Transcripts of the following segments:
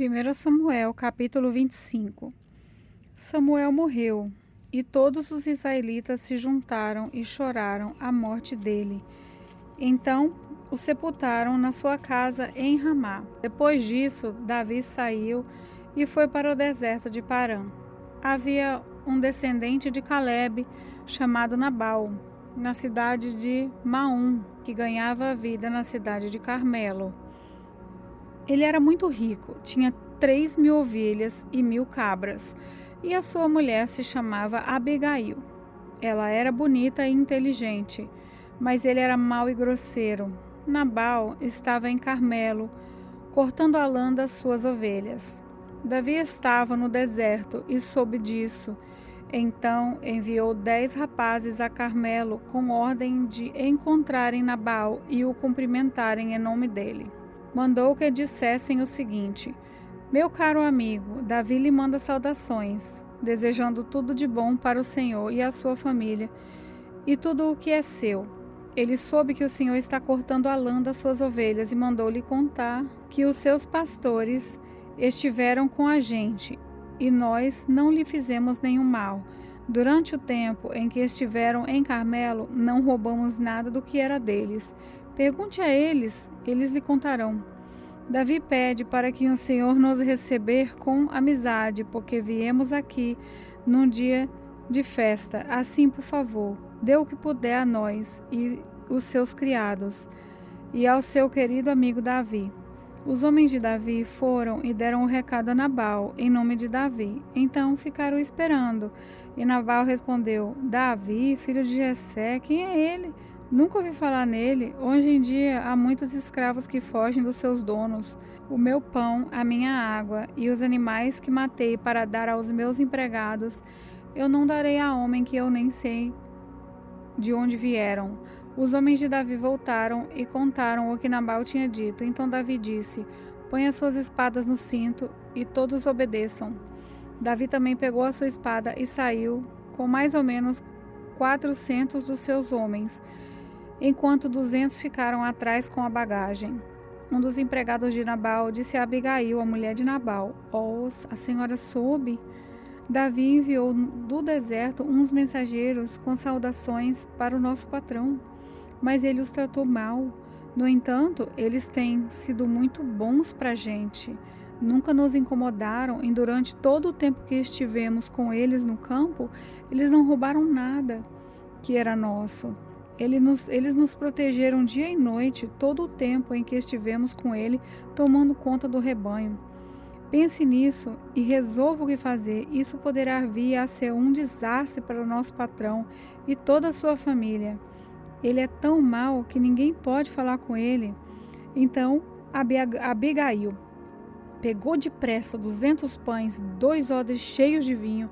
1 Samuel, capítulo 25. Samuel morreu, e todos os israelitas se juntaram e choraram a morte dele. Então o sepultaram na sua casa em Ramá. Depois disso, Davi saiu e foi para o deserto de Parã. Havia um descendente de Calebe, chamado Nabal, na cidade de Maom, que ganhava a vida na cidade de Carmelo. Ele era muito rico, tinha 3.000 ovelhas e 1.000 cabras, e a sua mulher se chamava Abigail. Ela era bonita e inteligente, mas ele era mau e grosseiro. Nabal estava em Carmelo, cortando a lã das suas ovelhas. Davi estava no deserto e soube disso. Então enviou 10 rapazes a Carmelo com ordem de encontrarem Nabal e o cumprimentarem em nome dele. Mandou que dissessem o seguinte: meu caro amigo, Davi lhe manda saudações, desejando tudo de bom para o Senhor e a sua família, e tudo o que é seu. Ele soube que o Senhor está cortando a lã das suas ovelhas e mandou-lhe contar que os seus pastores estiveram com a gente, e nós não lhe fizemos nenhum mal. Durante o tempo em que estiveram em Carmelo, não roubamos nada do que era deles. Pergunte a eles, eles lhe contarão. Davi pede para que o Senhor nos receber com amizade, porque viemos aqui num dia de festa. Assim, por favor, dê o que puder a nós e os seus criados, e ao seu querido amigo Davi. Os homens de Davi foram e deram o recado a Nabal, em nome de Davi. Então ficaram esperando. E Nabal respondeu: Davi, filho de Jessé, quem é ele? Nunca ouvi falar nele. Hoje em dia há muitos escravos que fogem dos seus donos. O meu pão, a minha água e os animais que matei para dar aos meus empregados, eu não darei a homem que eu nem sei de onde vieram. Os homens de Davi voltaram e contaram o que Nabal tinha dito. Então Davi disse: ponha suas espadas no cinto e todos obedeçam. Davi também pegou a sua espada e saiu com mais ou menos 400 dos seus homens, enquanto 200 ficaram atrás com a bagagem. Um dos empregados de Nabal disse a Abigail, a mulher de Nabal: a senhora soube? Davi enviou do deserto uns mensageiros com saudações para o nosso patrão, mas ele os tratou mal. No entanto, eles têm sido muito bons para a gente. Nunca nos incomodaram e durante todo o tempo que estivemos com eles no campo, eles não roubaram nada que era nosso. Eles nos protegeram dia e noite, todo o tempo em que estivemos com ele, tomando conta do rebanho. Pense nisso e resolva o que fazer. Isso poderá vir a ser um desastre para o nosso patrão e toda a sua família. Ele é tão mau que ninguém pode falar com ele. Então Abigail pegou depressa 200 pães, 2 odres cheios de vinho,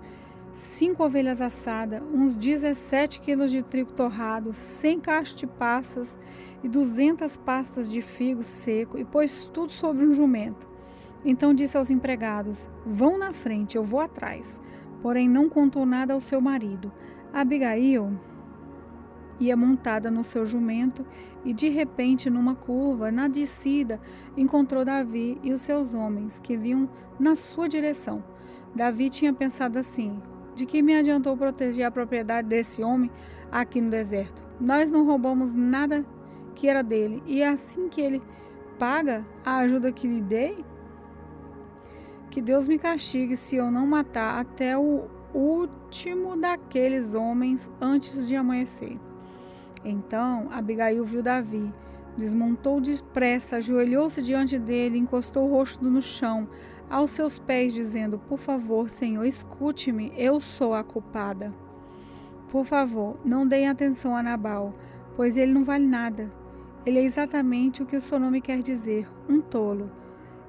5 ovelhas assadas, uns 17 quilos de trigo torrado, 100 cachos de passas e 200 pastas de figo seco, e pôs tudo sobre um jumento. Então disse aos empregados: vão na frente, eu vou atrás. Porém não contou nada ao seu marido. Abigail ia montada no seu jumento e de repente, numa curva, na descida, encontrou Davi e os seus homens, que vinham na sua direção. Davi tinha pensado assim: de que me adiantou proteger a propriedade desse homem aqui no deserto? Nós não roubamos nada que era dele, e é assim que ele paga a ajuda que lhe dei? Que Deus me castigue se eu não matar até o último daqueles homens antes de amanhecer. Então Abigail viu Davi, desmontou depressa, ajoelhou-se diante dele, encostou o rosto no chão, aos seus pés, dizendo: por favor, Senhor, escute-me, eu sou a culpada. Por favor, não deem atenção a Nabal, pois ele não vale nada. Ele é exatamente o que o seu nome quer dizer, um tolo.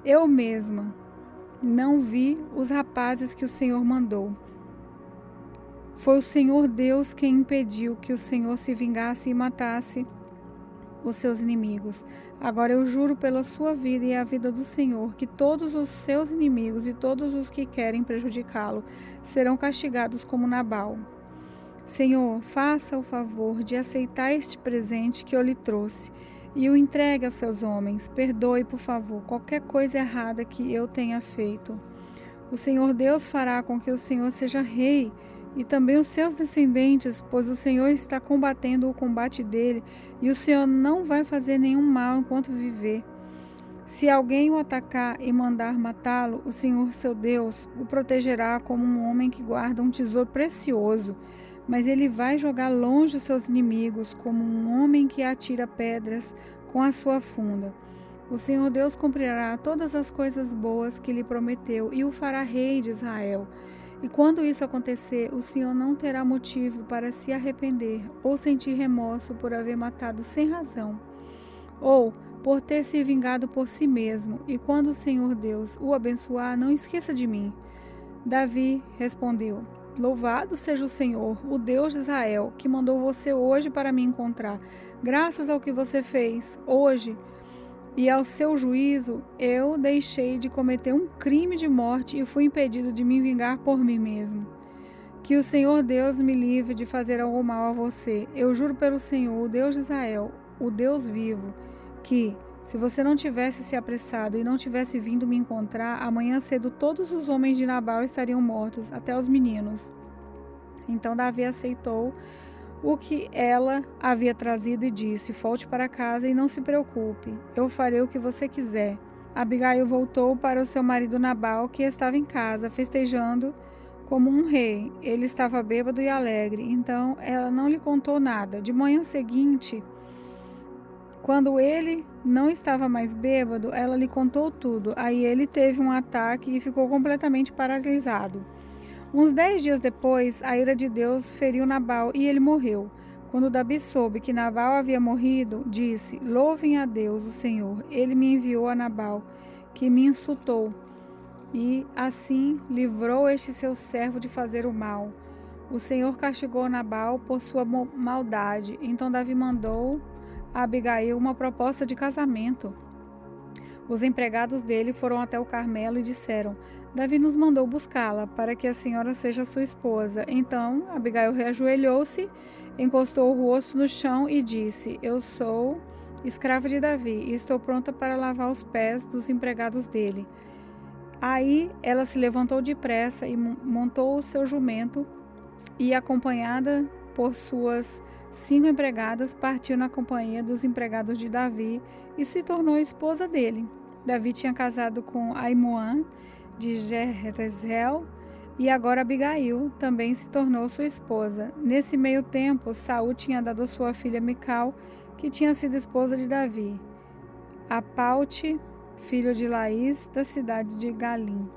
Eu mesma não vi os rapazes que o Senhor mandou. Foi o Senhor Deus quem impediu que o Senhor se vingasse e matasse os seus inimigos. Agora eu juro pela sua vida e a vida do Senhor que todos os seus inimigos e todos os que querem prejudicá-lo serão castigados como Nabal. Senhor, faça o favor de aceitar este presente que eu lhe trouxe. e o entregue aos seus homens. Perdoe, por favor, qualquer coisa errada que eu tenha feito. O Senhor Deus fará com que o Senhor seja rei e também os seus descendentes, pois o Senhor está combatendo o combate dele e o Senhor não vai fazer nenhum mal enquanto viver. Se alguém o atacar e mandar matá-lo, o Senhor seu Deus o protegerá como um homem que guarda um tesouro precioso, mas ele vai jogar longe os seus inimigos, como um homem que atira pedras com a sua funda. O Senhor Deus cumprirá todas as coisas boas que lhe prometeu e o fará rei de Israel. E quando isso acontecer, o Senhor não terá motivo para se arrepender ou sentir remorso por haver matado sem razão, ou por ter se vingado por si mesmo. E quando o Senhor Deus o abençoar, não esqueça de mim. Davi respondeu: Louvado seja o Senhor, o Deus de Israel, que mandou você hoje para me encontrar. Graças ao que você fez hoje e ao seu juízo, eu deixei de cometer um crime de morte e fui impedido de me vingar por mim mesmo. Que o Senhor Deus me livre de fazer algo mal a você. Eu juro pelo Senhor, o Deus de Israel, o Deus vivo, que, se você não tivesse se apressado e não tivesse vindo me encontrar, amanhã cedo todos os homens de Nabal estariam mortos, até os meninos. Então Davi aceitou o que ela havia trazido e disse: Volte para casa e não se preocupe, eu farei o que você quiser. Abigail voltou para o seu marido Nabal, que estava em casa, festejando como um rei. Ele estava bêbado e alegre, então ela não lhe contou nada. De manhã seguinte, quando ele não estava mais bêbado, ela lhe contou tudo. Aí ele teve um ataque e ficou completamente paralisado. Uns 10 dias depois, a ira de Deus feriu Nabal e ele morreu. Quando Davi soube que Nabal havia morrido, disse: Louvem a Deus, o Senhor. Ele me enviou a Nabal, que me insultou, e assim livrou este seu servo de fazer o mal. O Senhor castigou Nabal por sua maldade. Então Davi mandou a Abigail uma proposta de casamento. Os empregados dele foram até o Carmelo e disseram: Davi nos mandou buscá-la para que a senhora seja sua esposa. Então Abigail reajoelhou-se, encostou o rosto no chão e disse: Eu sou escrava de Davi e estou pronta para lavar os pés dos empregados dele. Aí ela se levantou depressa e montou o seu jumento e, acompanhada por suas 5 empregadas, partiu na companhia dos empregados de Davi e se tornou esposa dele. Davi tinha casado com Ainoã de Jezreel e agora Abigail também se tornou sua esposa. Nesse meio tempo, Saul tinha dado sua filha Mical, que tinha sido esposa de Davi, a Paute, filho de Laís, da cidade de Galim.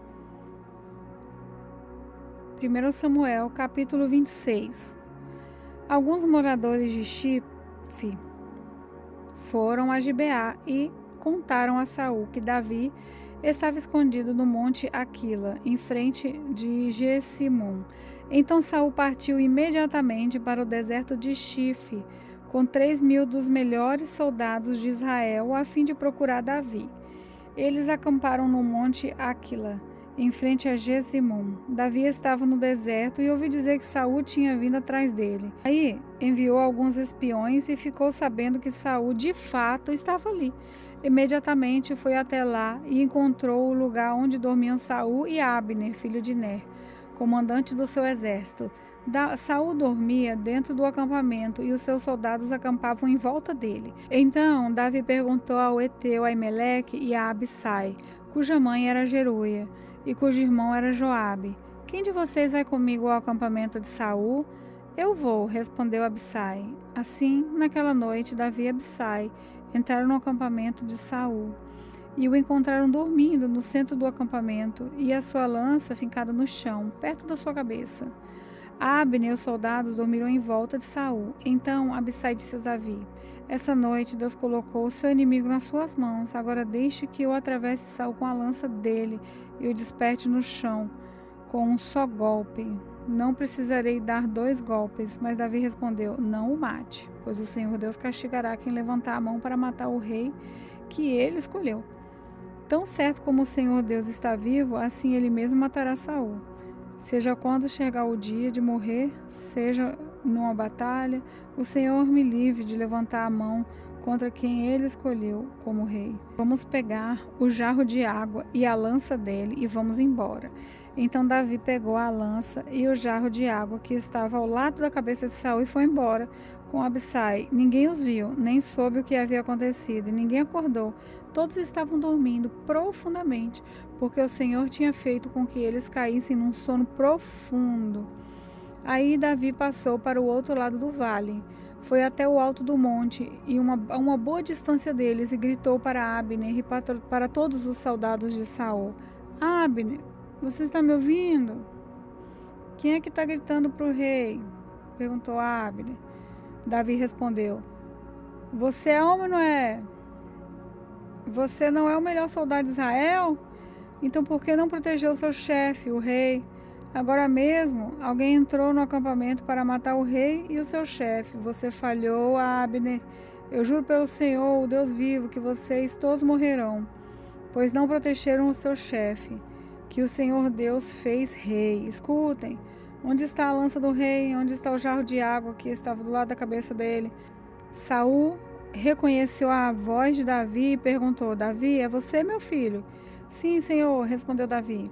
1 Samuel, capítulo 26. Alguns moradores de Chipre foram a Gibeá e contaram a Saul que Davi estava escondido no monte Aquila, em frente de Jessimum. Então Saul partiu imediatamente para o deserto de Chifre, com 3.000 dos melhores soldados de Israel, a fim de procurar Davi. Eles acamparam no monte Aquila, em frente a Jessimum. Davi estava no deserto e ouviu dizer que Saul tinha vindo atrás dele. Aí enviou alguns espiões e ficou sabendo que Saul de fato estava ali. Imediatamente foi até lá e encontrou o lugar onde dormiam Saul e Abner, filho de Ner, comandante do seu exército. Saul dormia dentro do acampamento e os seus soldados acampavam em volta dele. Então Davi perguntou ao heteu Aimeleque e a Abissai, cuja mãe era Jeruia e cujo irmão era Joabe: Quem de vocês vai comigo ao acampamento de Saul? Eu vou, respondeu Abissai. Assim, naquela noite, Davi e Abissai entraram no acampamento de Saul e o encontraram dormindo no centro do acampamento e a sua lança fincada no chão, perto da sua cabeça. Abner e os soldados dormiram em volta de Saul. Então Abissai disse a Davi: Essa noite Deus colocou o seu inimigo nas suas mãos. Agora deixe que eu atravesse Saul com a lança dele e o desperte no chão com um só golpe. Não precisarei dar 2 golpes. Mas Davi respondeu: Não o mate, pois o Senhor Deus castigará quem levantar a mão para matar o rei que ele escolheu. Tão certo como o Senhor Deus está vivo, assim ele mesmo matará Saul. Seja quando chegar o dia de morrer, seja numa batalha, o Senhor me livre de levantar a mão contra quem ele escolheu como rei. Vamos pegar o jarro de água e a lança dele e vamos embora. Então Davi pegou a lança e o jarro de água que estava ao lado da cabeça de Saul e foi embora com Abissai. Ninguém os viu, nem soube o que havia acontecido, e ninguém acordou. Todos estavam dormindo profundamente, porque o Senhor tinha feito com que eles caíssem num sono profundo. Aí Davi passou para o outro lado do vale, foi até o alto do monte, e a uma boa distância deles, e gritou para Abner e para todos os soldados de Saul: Abner, você está me ouvindo? Quem é que está gritando para o rei? Perguntou Abner. Davi respondeu: Você é homem ou não é? Você não é o melhor soldado de Israel? Então por que não protegeu seu chefe, o rei? Agora mesmo, alguém entrou no acampamento para matar o rei e o seu chefe. Você falhou, Abner. Eu juro pelo Senhor, o Deus vivo, que vocês todos morrerão, pois não protegeram o seu chefe, que o Senhor Deus fez rei. Escutem, onde está a lança do rei? Onde está o jarro de água que estava do lado da cabeça dele? Saul reconheceu a voz de Davi e perguntou: Davi, é você, meu filho? Sim, Senhor, respondeu Davi.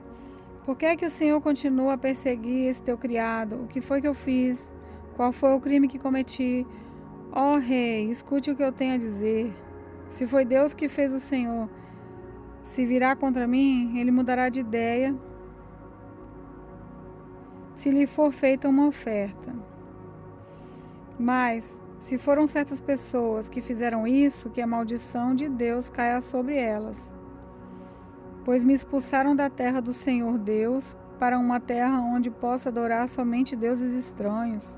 Por que é que o Senhor continua a perseguir esse teu criado? O que foi que eu fiz? Qual foi o crime que cometi? Ó rei, escute o que eu tenho a dizer. Se foi Deus que fez o Senhor se virar contra mim, ele mudará de ideia se lhe for feita uma oferta. Mas, se foram certas pessoas que fizeram isso, que a maldição de Deus caia sobre elas. Pois me expulsaram da terra do Senhor Deus para uma terra onde possa adorar somente deuses estranhos.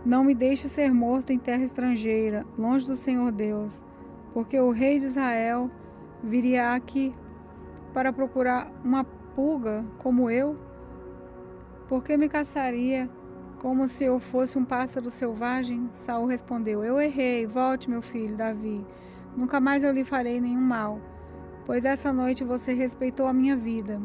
Não me deixe ser morto em terra estrangeira, longe do Senhor Deus, porque o rei de Israel viria aqui para procurar uma pulga como eu? Por que me caçaria como se eu fosse um pássaro selvagem? Saul respondeu: Eu errei, volte, meu filho Davi. Nunca mais eu lhe farei nenhum mal, pois essa noite você respeitou a minha vida.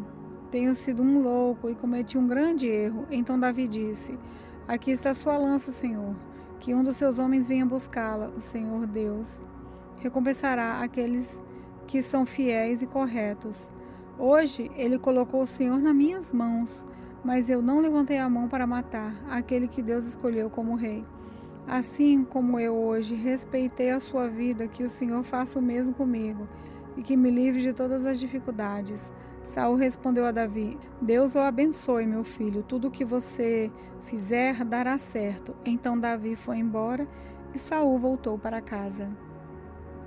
Tenho sido um louco e cometi um grande erro. Então Davi disse: Aqui está sua lança, Senhor. Que um dos seus homens venha buscá-la. O Senhor Deus recompensará aqueles que são fiéis e corretos. Hoje ele colocou o Senhor nas minhas mãos, mas eu não levantei a mão para matar aquele que Deus escolheu como rei. Assim como eu hoje respeitei a sua vida, que o Senhor faça o mesmo comigo e que me livre de todas as dificuldades. Saul respondeu a Davi: Deus o abençoe, meu filho. Tudo o que você fizer dará certo. Então Davi foi embora e Saul voltou para casa.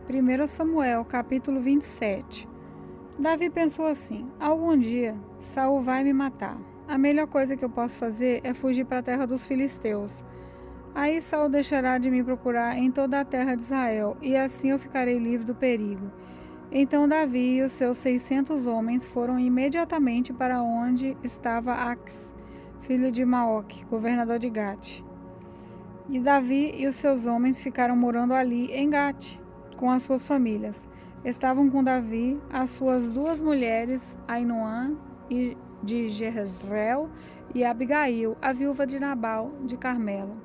1 Samuel, capítulo 27. Davi pensou assim: algum dia Saul vai me matar. A melhor coisa que eu posso fazer é fugir para a terra dos filisteus. Aí Saul deixará de me procurar em toda a terra de Israel, e assim eu ficarei livre do perigo. Então Davi e os seus 600 homens foram imediatamente para onde estava Aques, filho de Maoque, governador de Gate. E Davi e os seus homens ficaram morando ali em Gate, com as suas famílias. Estavam com Davi as suas duas mulheres, Ainoã de Jezreel e Abigail, a viúva de Nabal de Carmelo.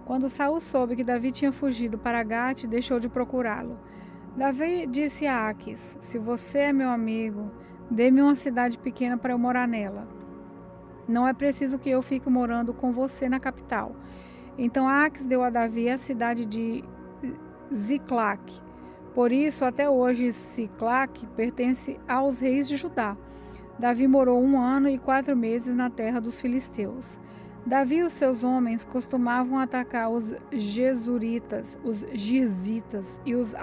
Quando Saul soube que Davi tinha fugido para Gate, deixou de procurá-lo. Davi disse a Aques: Se você é meu amigo, dê-me uma cidade pequena para eu morar nela. Não é preciso que eu fique morando com você na capital. Então Aques deu a Davi a cidade de Ziclac. Por isso, até hoje, Ziclac pertence aos reis de Judá. Davi morou 1 ano e 4 meses na terra dos filisteus. Davi e os seus homens costumavam atacar os Gesuritas, os Gizitas e os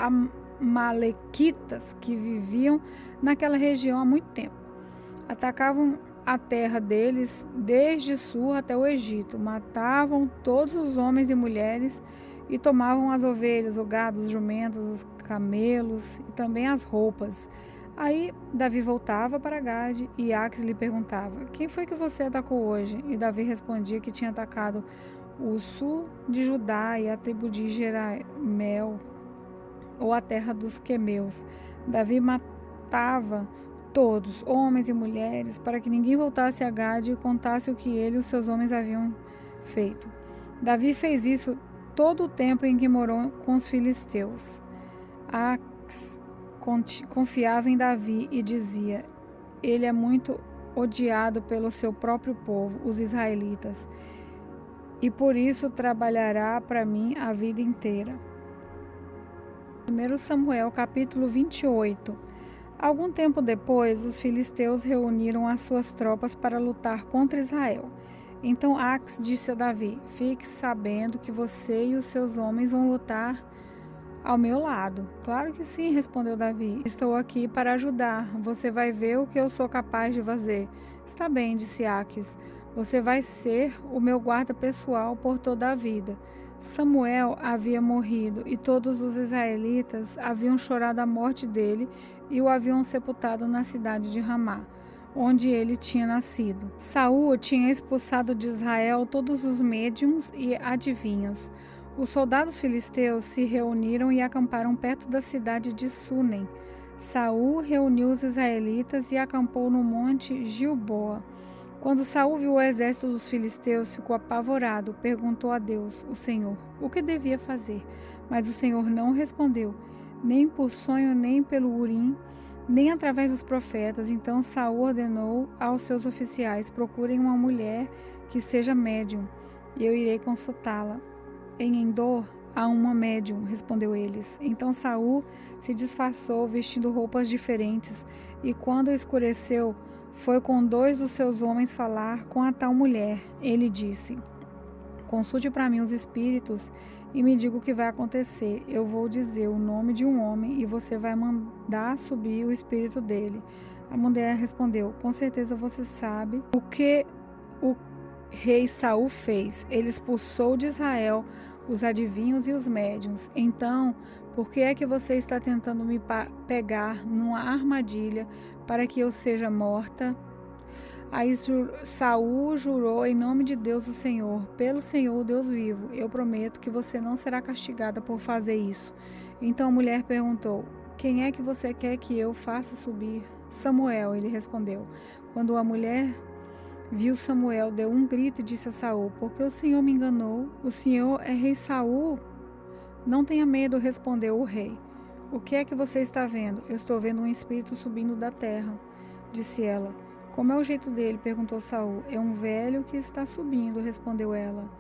Amalequitas que viviam naquela região há muito tempo. Atacavam a terra deles desde Sur até o Egito, matavam todos os homens e mulheres e tomavam as ovelhas, o gado, os jumentos, os camelos e também as roupas. Aí Davi voltava para Gade e Aques lhe perguntava: Quem foi que você atacou hoje? E Davi respondia que tinha atacado o sul de Judá e a tribo de Jeramel, ou a terra dos quemeus. Davi matava todos, homens e mulheres, para que ninguém voltasse a Gade e contasse o que ele e os seus homens haviam feito. Davi fez isso todo o tempo em que morou com os filisteus. Ax confiava em Davi e dizia: ele é muito odiado pelo seu próprio povo, os israelitas, e por isso trabalhará para mim a vida inteira. 1 Samuel, capítulo 28. Algum tempo depois, os filisteus reuniram as suas tropas para lutar contra Israel. Então Ax disse a Davi: fique sabendo que você e os seus homens vão lutar ao meu lado. Claro que sim, respondeu Davi. Estou aqui para ajudar. Você vai ver o que eu sou capaz de fazer. Está bem, disse Ax. Você vai ser o meu guarda pessoal por toda a vida. Samuel havia morrido e todos os israelitas haviam chorado a morte dele e o haviam sepultado na cidade de Ramá, onde ele tinha nascido. Saul tinha expulsado de Israel todos os médiuns e adivinhos. Os soldados filisteus se reuniram e acamparam perto da cidade de Sunem. Saul reuniu os israelitas e acampou no monte Gilboa. Quando Saul viu o exército dos filisteus, ficou apavorado. Perguntou a Deus, o Senhor, o que devia fazer. Mas o Senhor não respondeu, nem por sonho, nem pelo Urim, nem através dos profetas. Então Saul ordenou aos seus oficiais: procurem uma mulher que seja médium, e eu irei consultá-la. Em Endor há uma médium, respondeu eles. Então Saul se disfarçou, vestindo roupas diferentes, e quando escureceu, foi com 2 dos seus homens falar com a tal mulher. Ele disse: consulte para mim os espíritos e me diga o que vai acontecer. Eu vou dizer o nome de um homem e você vai mandar subir o espírito dele. A mulher respondeu: com certeza você sabe o que o rei Saul fez. Ele expulsou de Israel os adivinhos e os médiuns. Então, por que é que você está tentando me pegar numa armadilha para que eu seja morta? Aí Saul jurou em nome de Deus o Senhor: pelo Senhor, Deus vivo, eu prometo que você não será castigada por fazer isso. Então a mulher perguntou: quem é que você quer que eu faça subir? Samuel, ele respondeu. Quando a mulher viu Samuel, deu um grito e disse a Saul: porque o Senhor me enganou? O Senhor é rei Saul? Não tenha medo, respondeu o rei. O que é que você está vendo? Eu estou vendo um espírito subindo da terra, disse ela. Como é o jeito dele? Perguntou Saul. É um velho que está subindo, respondeu ela.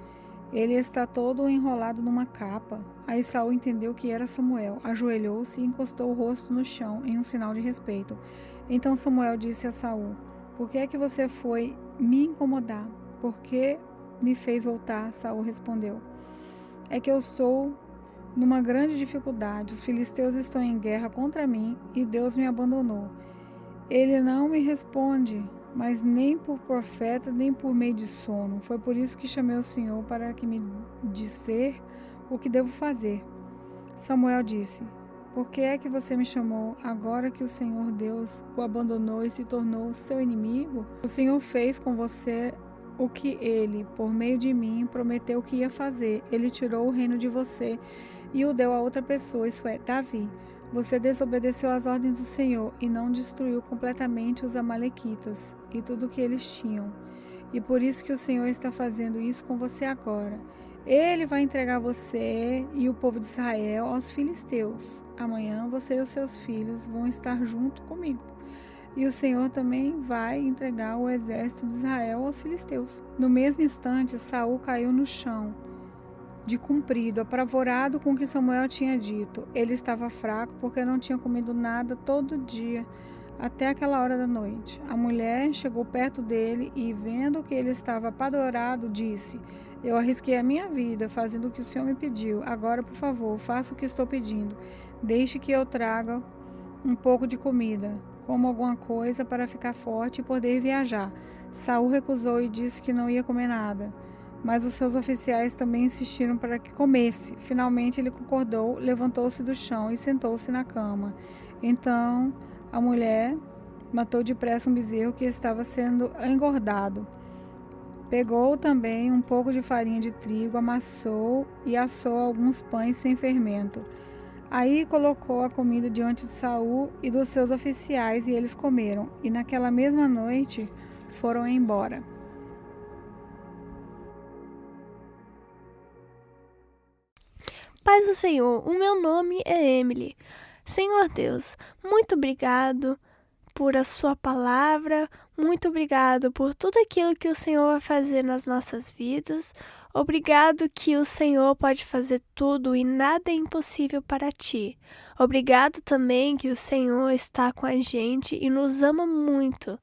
Ele está todo enrolado numa capa. Aí Saul entendeu que era Samuel. Ajoelhou-se e encostou o rosto no chão em um sinal de respeito. Então Samuel disse a Saul: por que é que você foi me incomodar? Por que me fez voltar? Saul respondeu: é que eu estou numa grande dificuldade. Os filisteus estão em guerra contra mim e Deus me abandonou. Ele não me responde, mas nem por profeta, nem por meio de sono. Foi por isso que chamei o Senhor para que me dizer o que devo fazer. Samuel disse: por que é que você me chamou agora que o Senhor Deus o abandonou e se tornou seu inimigo? O Senhor fez com você o que ele, por meio de mim, prometeu que ia fazer. Ele tirou o reino de você e o deu a outra pessoa, isso é, Davi. Você desobedeceu às ordens do Senhor e não destruiu completamente os amalequitas e tudo o que eles tinham. E por isso que o Senhor está fazendo isso com você agora. Ele vai entregar você e o povo de Israel aos filisteus. Amanhã você e os seus filhos vão estar junto comigo. E o Senhor também vai entregar o exército de Israel aos filisteus. No mesmo instante, Saul caiu no chão, de comprido, apavorado com o que Samuel tinha dito. Ele estava fraco porque não tinha comido nada todo dia, até aquela hora da noite. A mulher chegou perto dele e, vendo que ele estava apavorado, disse: eu arrisquei a minha vida fazendo o que o Senhor me pediu. Agora, por favor, faça o que estou pedindo. Deixe que eu traga um pouco de comida, como alguma coisa para ficar forte e poder viajar. Saul recusou e disse que não ia comer nada. Mas os seus oficiais também insistiram para que comesse. Finalmente ele concordou, levantou-se do chão e sentou-se na cama. Então a mulher matou depressa um bezerro que estava sendo engordado. Pegou também um pouco de farinha de trigo, amassou e assou alguns pães sem fermento. Aí colocou a comida diante de Saul e dos seus oficiais e eles comeram. E naquela mesma noite foram embora. paz do Senhor, o meu nome é Emily. Senhor Deus, muito obrigado por a sua palavra, muito obrigado por tudo aquilo que o Senhor vai fazer nas nossas vidas. Obrigado que o Senhor pode fazer tudo e nada é impossível para ti. Obrigado também que o Senhor está com a gente e nos ama muito.